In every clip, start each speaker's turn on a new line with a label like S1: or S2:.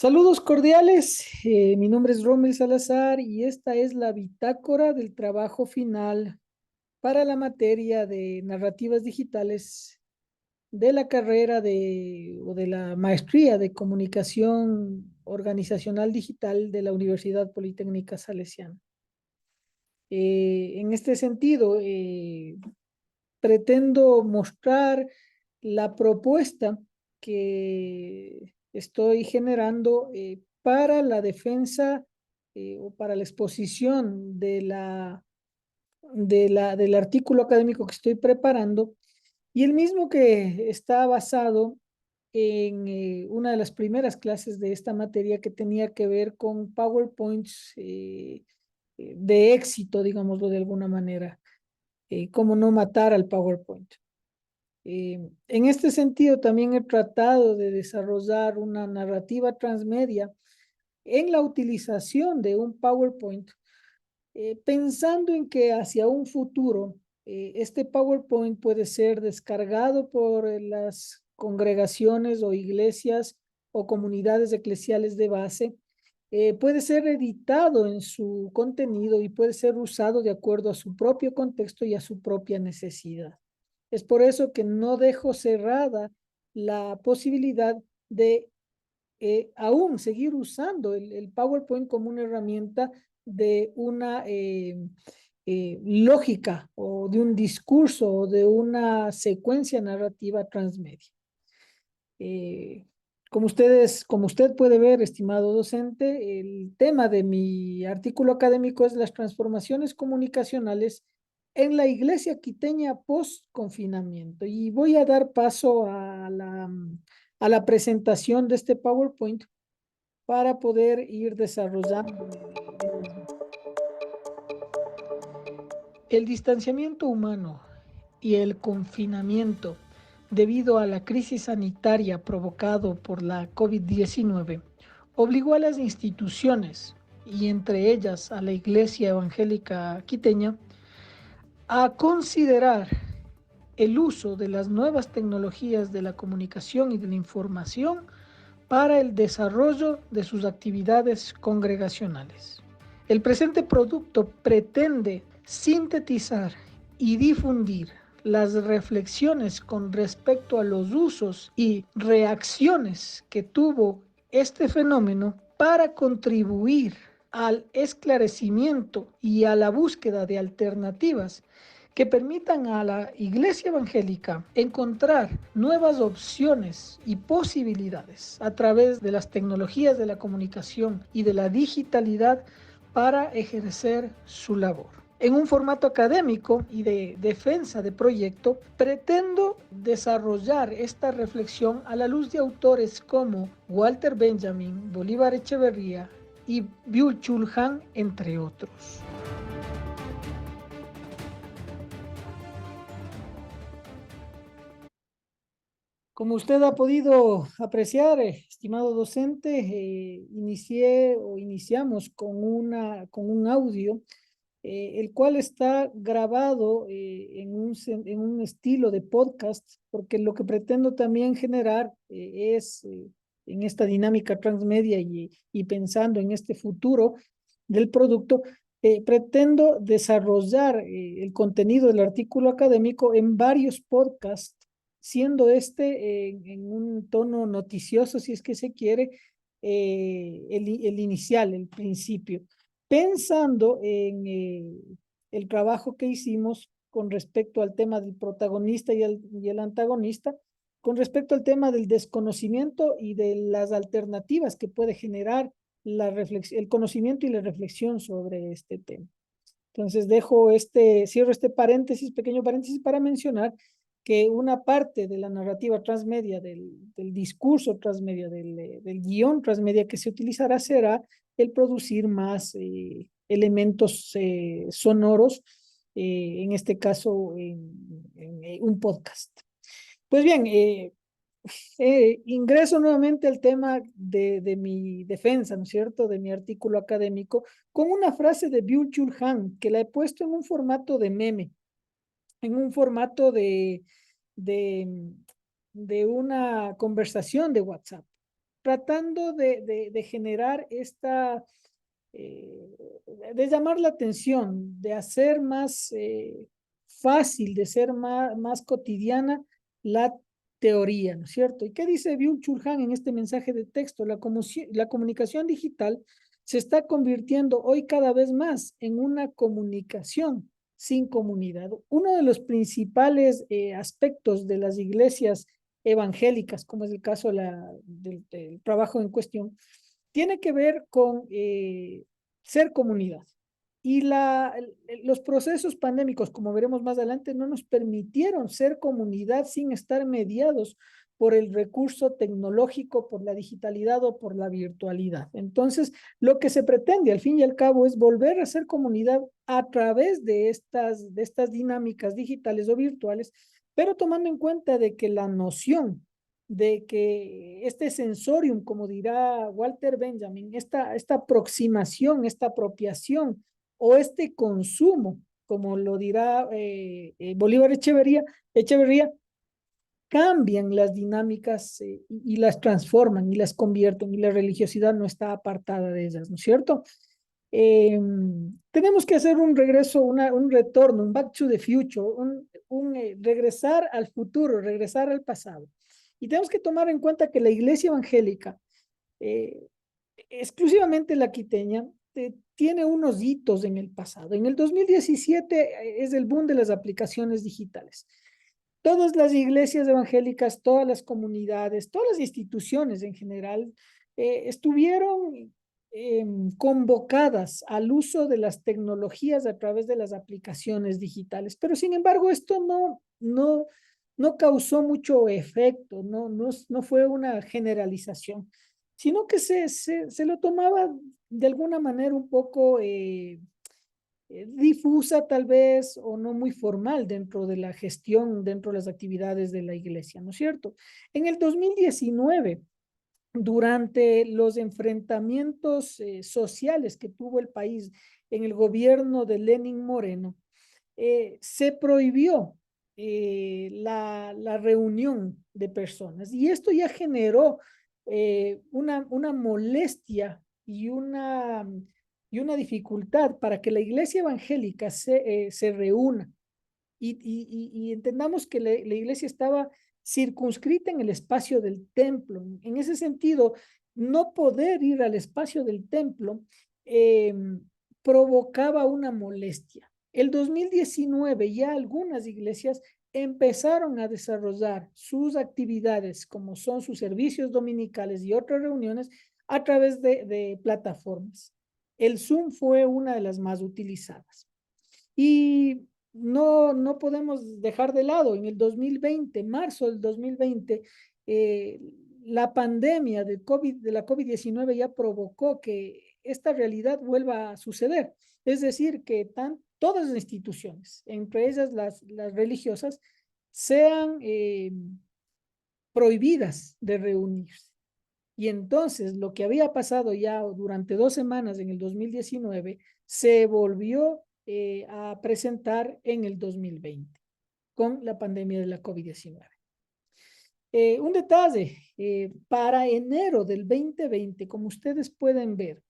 S1: Saludos cordiales, mi nombre es Rommel Salazar y esta es la bitácora del trabajo final para la materia de narrativas digitales de la carrera o de la maestría de comunicación organizacional digital de la Universidad Politécnica Salesiana. En este sentido, pretendo mostrar la propuesta que estoy generando para la defensa o para la exposición del artículo académico que estoy preparando y el mismo que está basado en una de las primeras clases de esta materia que tenía que ver con PowerPoints de éxito, digámoslo de alguna manera, cómo no matar al PowerPoint. En este sentido, también he tratado de desarrollar una narrativa transmedia en la utilización de un PowerPoint, pensando en que hacia un futuro este PowerPoint puede ser descargado por las congregaciones o iglesias o comunidades eclesiales de base, puede ser editado en su contenido y puede ser usado de acuerdo a su propio contexto y a su propia necesidad. Es por eso que no dejo cerrada la posibilidad de aún seguir usando el PowerPoint como una herramienta de una lógica o de un discurso o de una secuencia narrativa transmedia. Eh, como usted puede ver, estimado docente, el tema de mi artículo académico es las transformaciones comunicacionales en la iglesia quiteña post-confinamiento. Y voy a dar paso a la presentación de este PowerPoint para poder ir desarrollando el mismo. El distanciamiento humano y el confinamiento debido a la crisis sanitaria provocado por la COVID-19 obligó a las instituciones, y entre ellas a la Iglesia Evangélica Quiteña, a considerar el uso de las nuevas tecnologías de la comunicación y de la información para el desarrollo de sus actividades congregacionales. El presente producto pretende sintetizar y difundir las reflexiones con respecto a los usos y reacciones que tuvo este fenómeno para contribuir al esclarecimiento y a la búsqueda de alternativas que permitan a la Iglesia Evangélica encontrar nuevas opciones y posibilidades a través de las tecnologías de la comunicación y de la digitalidad para ejercer su labor. En un formato académico y de defensa de proyecto, pretendo desarrollar esta reflexión a la luz de autores como Walter Benjamin, Bolívar Echeverría y Byung-Chul Han, entre otros. Como usted ha podido apreciar, estimado docente, iniciamos con un audio, el cual está grabado en un estilo de podcast, porque lo que pretendo también generar en esta dinámica transmedia y pensando en este futuro del producto, pretendo desarrollar el contenido del artículo académico en varios podcasts, siendo en un tono noticioso, si es que se quiere, el inicial, el principio, pensando en el trabajo que hicimos con respecto al tema del protagonista y el antagonista, con respecto al tema del desconocimiento y de las alternativas que puede generar el conocimiento y la reflexión sobre este tema. Entonces cierro este paréntesis, pequeño paréntesis para mencionar que una parte de la narrativa transmedia, del discurso transmedia, del guión transmedia que se utilizará será el producir más elementos sonoros, en este caso en un podcast. Pues bien, ingreso nuevamente al tema de mi defensa, ¿no es cierto?, de mi artículo académico, con una frase de Byung-Chul Han, que la he puesto en un formato de meme, en un formato de, de una conversación de WhatsApp. tratando de generar esta, de llamar la atención, de hacer más fácil, de ser más cotidiana la teoría, ¿no es cierto? ¿Y qué dice Byung-Chul Han en este mensaje de texto? La comunicación digital se está convirtiendo hoy cada vez más en una comunicación sin comunidad. Uno de los principales aspectos de las iglesias evangélicas, como es el caso del trabajo en cuestión, tiene que ver con ser comunidad. Y los procesos pandémicos, como veremos más adelante, no nos permitieron ser comunidad sin estar mediados por el recurso tecnológico, por la digitalidad o por la virtualidad. Entonces, lo que se pretende al fin y al cabo es volver a ser comunidad a través de estas dinámicas digitales o virtuales, pero tomando en cuenta de que la noción de que este sensorium, como dirá Walter Benjamin, esta aproximación, esta apropiación o este consumo, como lo dirá Bolívar Echeverría, cambian las dinámicas y las transforman y las convierten y la religiosidad no está apartada de ellas, ¿no es cierto? Eh, Tenemos que hacer un regreso, un retorno, un back to the future, regresar al futuro, regresar al pasado. Y tenemos que tomar en cuenta que la iglesia evangélica, eh, exclusivamente la quiteña, tiene unos hitos en el pasado. En el 2017 es el boom de las aplicaciones digitales. Todas las iglesias evangélicas, todas las comunidades, todas las instituciones en general estuvieron convocadas al uso de las tecnologías a través de las aplicaciones digitales, pero sin embargo esto no causó mucho efecto, no fue una generalización, sino que se lo tomaba de alguna manera un poco difusa tal vez o no muy formal dentro de la gestión, dentro de las actividades de la iglesia, ¿no es cierto? En el 2019, durante los enfrentamientos sociales que tuvo el país en el gobierno de Lenín Moreno, se prohibió la reunión de personas y esto ya generó una molestia y una dificultad para que la iglesia evangélica se reúna y entendamos que la iglesia estaba circunscrita en el espacio del templo. En ese sentido, no poder ir al espacio del templo eh, provocaba una molestia. El 2019 ya algunas iglesias empezaron a desarrollar sus actividades, como son sus servicios dominicales y otras reuniones, a través de plataformas. El Zoom fue una de las más utilizadas. Y no podemos dejar de lado, en el 2020, marzo del 2020, eh, la pandemia de la COVID-19 ya provocó que esta realidad vuelva a suceder. Es decir, que todas las instituciones, entre ellas las religiosas, sean prohibidas de reunirse. Y entonces lo que había pasado ya durante 2 semanas en el 2019 se volvió a presentar en el 2020 con la pandemia de la COVID-19. Un detalle, para enero del 2020, como ustedes pueden ver,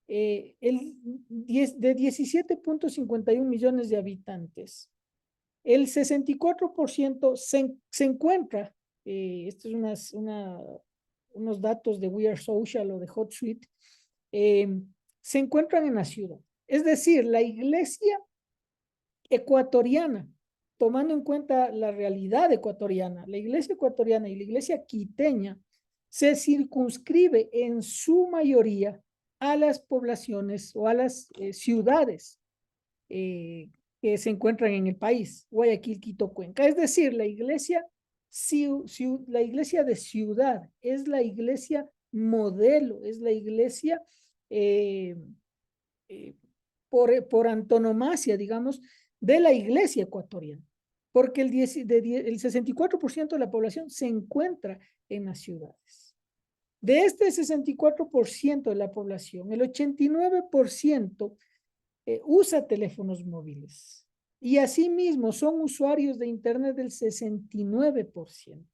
S1: de 17.51 millones de habitantes, el 64% se encuentra, esto es unos datos de We Are Social o de HotSuite, eh, se encuentran en la ciudad. Es decir, la iglesia ecuatoriana, tomando en cuenta la realidad ecuatoriana, la iglesia ecuatoriana y la iglesia quiteña se circunscribe en su mayoría a las poblaciones o a las ciudades eh, que se encuentran en el país, Guayaquil, Quito, Cuenca. Es decir, la iglesia de ciudad es la iglesia modelo, es la iglesia eh, eh, por antonomasia, digamos, de la iglesia ecuatoriana, porque el 64% de la población se encuentra en las ciudades. De este 64% de la población, el 89% usa teléfonos móviles y asimismo son usuarios de Internet del 69%.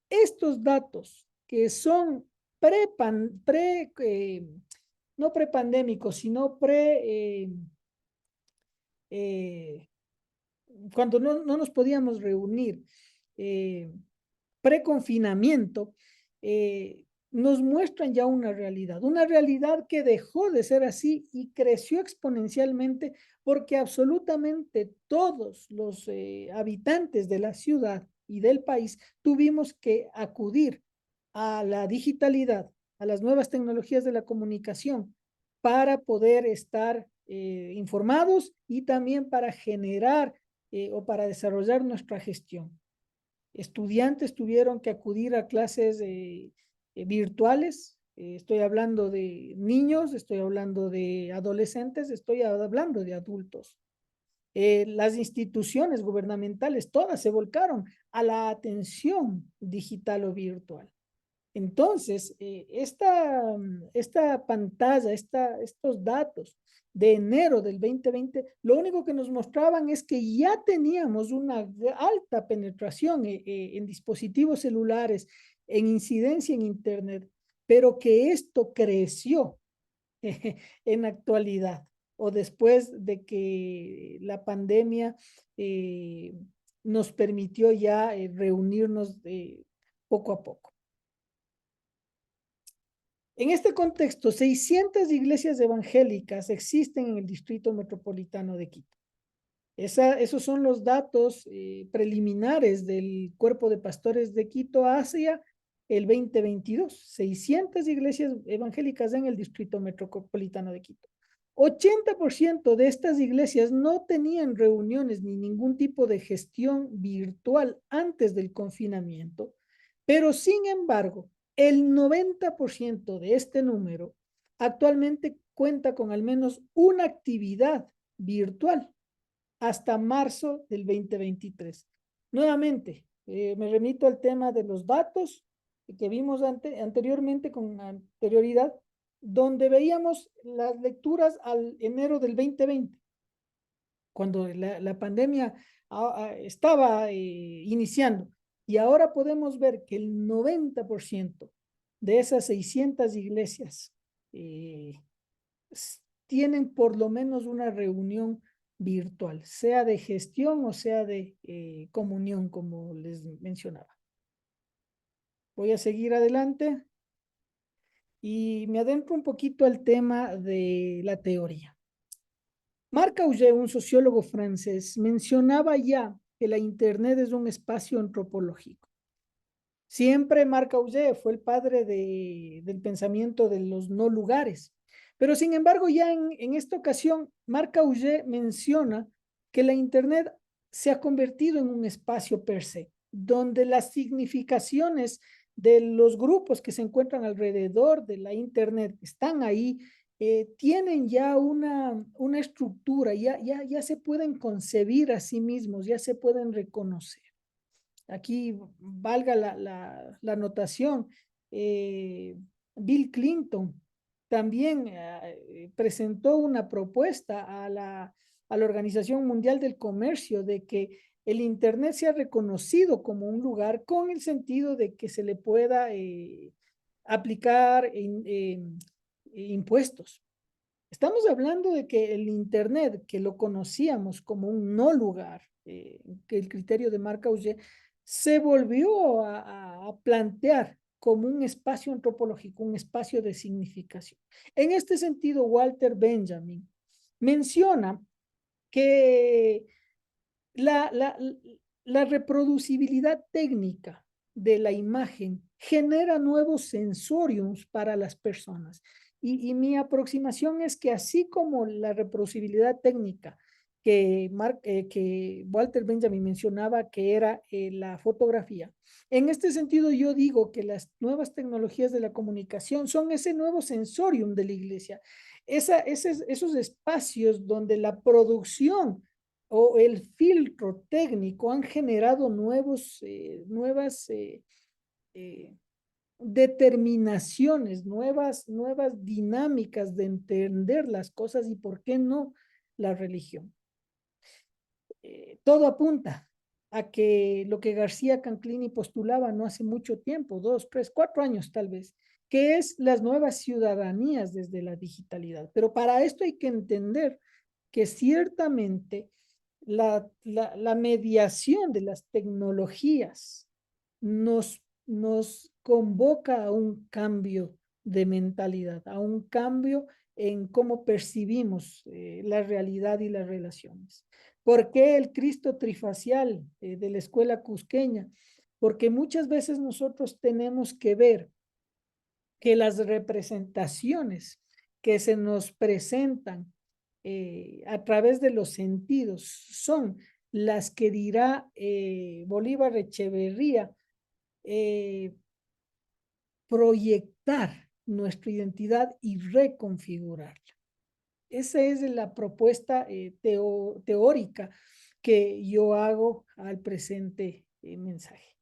S1: Estos datos que son no prepandémico, sino eh, cuando no nos podíamos reunir, eh, preconfinamiento, nos muestran ya una realidad que dejó de ser así y creció exponencialmente porque absolutamente todos los habitantes de la ciudad y del país tuvimos que acudir a la digitalidad, a las nuevas tecnologías de la comunicación para poder estar informados y también para generar o para desarrollar nuestra gestión. Estudiantes tuvieron que acudir a clases virtuales. Estoy hablando de niños, estoy hablando de adolescentes, estoy hablando de adultos. Las instituciones gubernamentales todas se volcaron a la atención digital o virtual. Entonces, esta pantalla, estos datos de enero del 2020, lo único que nos mostraban es que ya teníamos una alta penetración en dispositivos celulares, en incidencia en Internet, pero que esto creció en actualidad o después de que la pandemia nos permitió ya reunirnos poco a poco. En este contexto, 600 iglesias evangélicas existen en el Distrito Metropolitano de Quito. Esos son los datos preliminares del Cuerpo de Pastores de Quito hacia el 2022. 600 iglesias evangélicas en el Distrito Metropolitano de Quito. 80% de estas iglesias no tenían reuniones ni ningún tipo de gestión virtual antes del confinamiento, pero sin embargo, el 90% de este número actualmente cuenta con al menos una actividad virtual hasta marzo del 2023. Nuevamente, me remito al tema de los datos que vimos anteriormente con anterioridad, donde veíamos las lecturas al enero del 2020, cuando la pandemia estaba iniciando. Y ahora podemos ver que el 90% de esas 600 iglesias tienen por lo menos una reunión virtual, sea de gestión o sea de comunión, como les mencionaba. Voy a seguir adelante y me adentro un poquito al tema de la teoría. Marc Augé, un sociólogo francés, mencionaba ya que la Internet es un espacio antropológico. Siempre Marc Augé fue el padre del pensamiento de los no lugares. Pero sin embargo, ya en esta ocasión, Marc Augé menciona que la Internet se ha convertido en un espacio per se, donde las significaciones de los grupos que se encuentran alrededor de la Internet están ahí, tienen ya una estructura, ya se pueden concebir a sí mismos, ya se pueden reconocer. Aquí valga la anotación, Bill Clinton también presentó una propuesta a la Organización Mundial del Comercio de que el Internet sea reconocido como un lugar con el sentido de que se le pueda aplicar impuestos. Estamos hablando de que el Internet, que lo conocíamos como un no lugar, que el criterio de Marc Augé, se volvió a plantear como un espacio antropológico, un espacio de significación. En este sentido, Walter Benjamin menciona que la, la, la reproducibilidad técnica de la imagen genera nuevos sensorios para las personas. Y mi aproximación es que así como la reproducibilidad técnica que Walter Benjamin mencionaba que era la fotografía, en este sentido yo digo que las nuevas tecnologías de la comunicación son ese nuevo sensorium de la iglesia, esos espacios donde la producción o el filtro técnico han generado nuevas determinaciones, nuevas dinámicas de entender las cosas y por qué no la religión. Todo apunta a que lo que García Canclini postulaba no hace mucho tiempo, 2, 3, 4 años tal vez, que es las nuevas ciudadanías desde la digitalidad. Pero para esto hay que entender que ciertamente la mediación de las tecnologías nos convoca a un cambio de mentalidad, a un cambio en cómo percibimos la realidad y las relaciones. ¿Por qué el Cristo trifacial de la escuela cusqueña? Porque muchas veces nosotros tenemos que ver que las representaciones que se nos presentan a través de los sentidos son las que dirá Bolívar Echeverría, proyectar nuestra identidad y reconfigurarla. Esa es la propuesta teórica que yo hago al presente mensaje.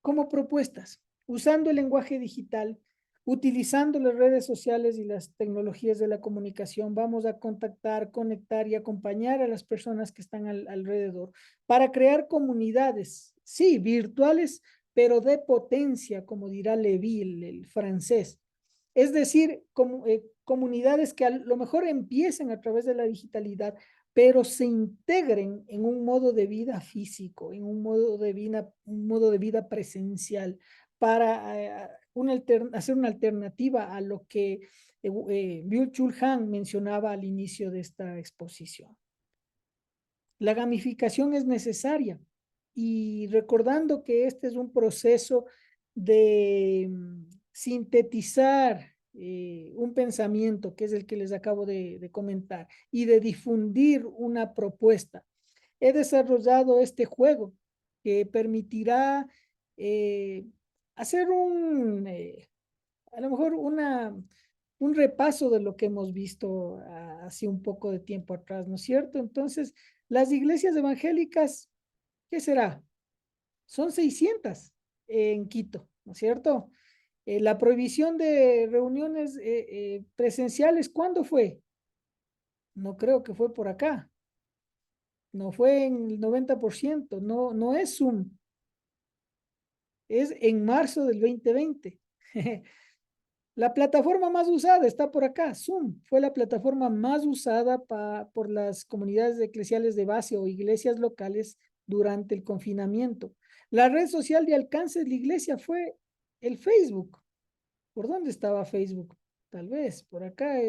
S1: Como propuestas, usando el lenguaje digital, utilizando las redes sociales y las tecnologías de la comunicación, vamos a contactar, conectar y acompañar a las personas que están alrededor para crear comunidades, sí, virtuales, pero de potencia, como dirá Lévy, el francés. Es decir, comunidades que a lo mejor empiecen a través de la digitalidad, pero se integren en un modo de vida físico, en un modo de vida presencial, para hacer una alternativa a lo que Byung-Chul Han mencionaba al inicio de esta exposición. La gamificación es necesaria y recordando que este es un proceso de sintetizar un pensamiento, que es el que les acabo de comentar, y de difundir una propuesta. He desarrollado este juego que permitirá eh, hacer a lo mejor un repaso de lo que hemos visto hace un poco de tiempo atrás, ¿no es cierto? Entonces, las iglesias evangélicas, ¿qué será? Son 600 en Quito, ¿no es cierto? La prohibición de reuniones presenciales, ¿cuándo fue? No creo que fue por acá, no fue en el 90%, no, no es Zoom, es en marzo del 2020. La plataforma más usada está por acá, Zoom. Fue la plataforma más usada por las comunidades eclesiales de base o iglesias locales durante el confinamiento. La red social de alcance de la iglesia fue el Facebook. ¿Por dónde estaba Facebook? Tal vez, por acá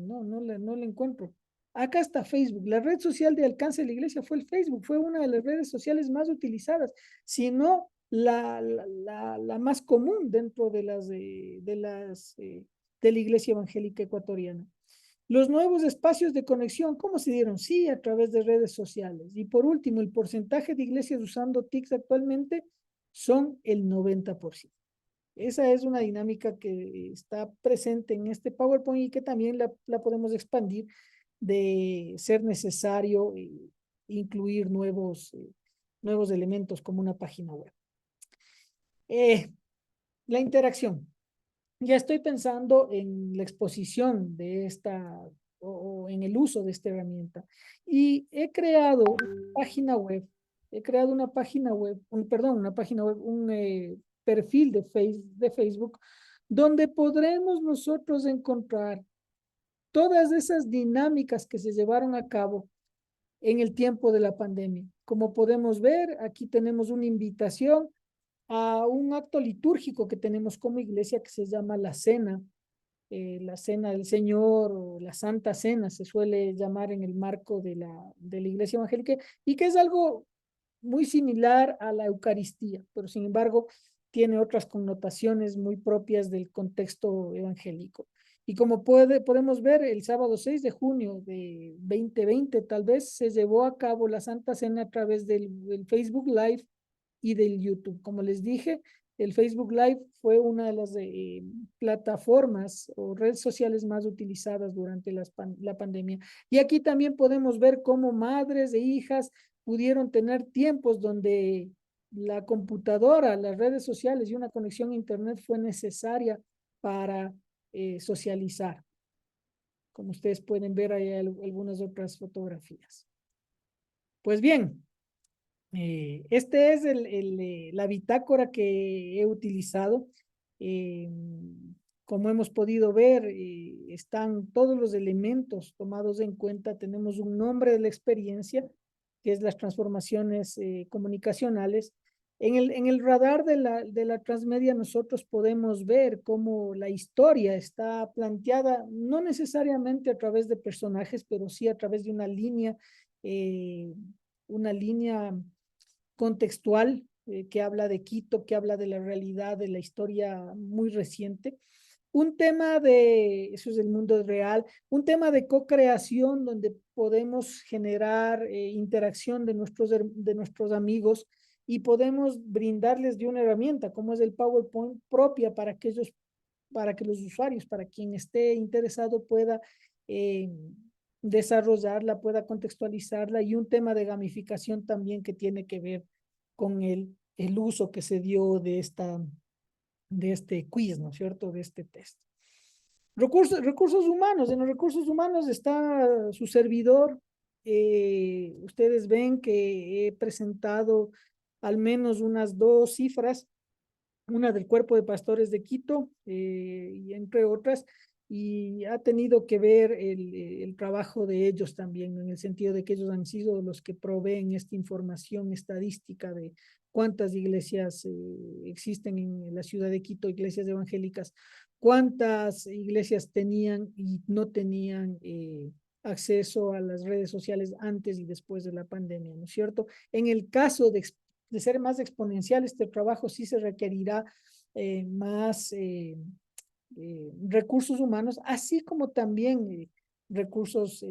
S1: no la encuentro. Acá está Facebook. La red social de alcance de la iglesia fue el Facebook. Fue una de las redes sociales más utilizadas, si no la más común dentro de la iglesia evangélica ecuatoriana. Los nuevos espacios de conexión, ¿cómo se dieron? Sí, a través de redes sociales. Y por último, el porcentaje de iglesias usando TICs actualmente son el 90%. Esa es una dinámica que está presente en este PowerPoint y que también la podemos expandir de ser necesario incluir nuevos elementos como una página web. La interacción. Ya estoy pensando en la exposición de o en el uso de esta herramienta y he creado una página web, una página web, un perfil de Facebook donde podremos nosotros encontrar todas esas dinámicas que se llevaron a cabo en el tiempo de la pandemia. Como podemos ver, aquí tenemos una invitación a un acto litúrgico que tenemos como iglesia que se llama la cena del Señor o la Santa Cena, se suele llamar en el marco de la iglesia evangélica, y que es algo muy similar a la Eucaristía, pero sin embargo tiene otras connotaciones muy propias del contexto evangélico. Y como podemos ver, el sábado 6 de junio de 2020 tal vez se llevó a cabo la Santa Cena a través del Facebook Live y del YouTube. Como les dije, el Facebook Live fue una de las plataformas o redes sociales más utilizadas durante la pandemia. Y aquí también podemos ver cómo madres e hijas pudieron tener tiempos donde la computadora, las redes sociales y una conexión a Internet fue necesaria para socializar. Como ustedes pueden ver, hay algunas otras fotografías. Pues bien, este es la bitácora que he utilizado. Eh, Como hemos podido ver, están todos los elementos tomados en cuenta. Tenemos un nombre de la experiencia, que es las transformaciones comunicacionales. En el radar de la transmedia nosotros podemos ver cómo la historia está planteada, no necesariamente a través de personajes, pero sí a través de eh, una línea contextual que habla de Quito, que habla de la realidad, de la historia muy reciente. Un tema eso es el mundo real, un tema de co-creación donde podemos generar interacción de nuestros amigos y podemos brindarles de una herramienta como es el PowerPoint propia para que los usuarios, para quien esté interesado pueda eh, desarrollarla, pueda contextualizarla y un tema de gamificación también que tiene que ver con el uso que se dio de este quiz, ¿no es cierto? De este test. Recursos humanos. En los recursos humanos está su servidor. Ustedes ven que he presentado al menos unas dos cifras, una del Cuerpo de Pastores de Quito, y entre otras, y ha tenido que ver el trabajo de ellos también, en el sentido de que ellos han sido los que proveen esta información estadística de cuántas iglesias existen en la ciudad de Quito, iglesias evangélicas, cuántas iglesias tenían y no tenían acceso a las redes sociales antes y después de la pandemia, ¿no es cierto? En el caso de ser más exponencial este trabajo, sí se requerirá más recursos humanos, así como también recursos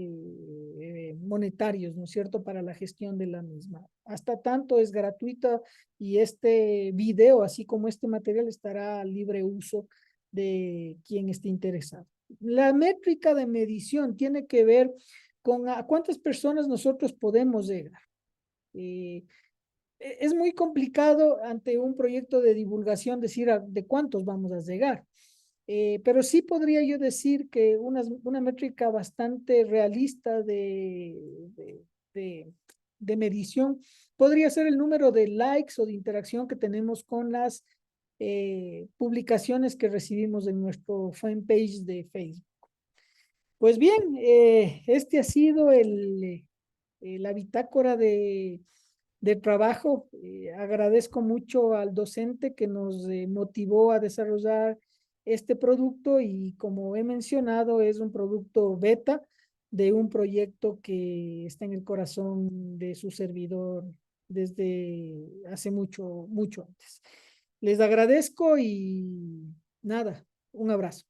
S1: monetarios, ¿no es cierto?, para la gestión de la misma. Hasta tanto es gratuita y este video, así como este material, estará a libre uso de quien esté interesado. La métrica de medición tiene que ver con a cuántas personas nosotros podemos llegar. Eh, es muy complicado ante un proyecto de divulgación decir de cuántos vamos a llegar. Pero sí podría yo decir que una métrica bastante realista de, de, de medición podría ser el número de likes o de interacción que tenemos con las publicaciones que recibimos en nuestro fanpage de Facebook. Pues bien, este ha sido la bitácora de trabajo. Agradezco mucho al docente que nos motivó a desarrollar este producto y como he mencionado es un producto beta de un proyecto que está en el corazón de su servidor desde hace mucho, mucho antes. Les agradezco y nada, un abrazo.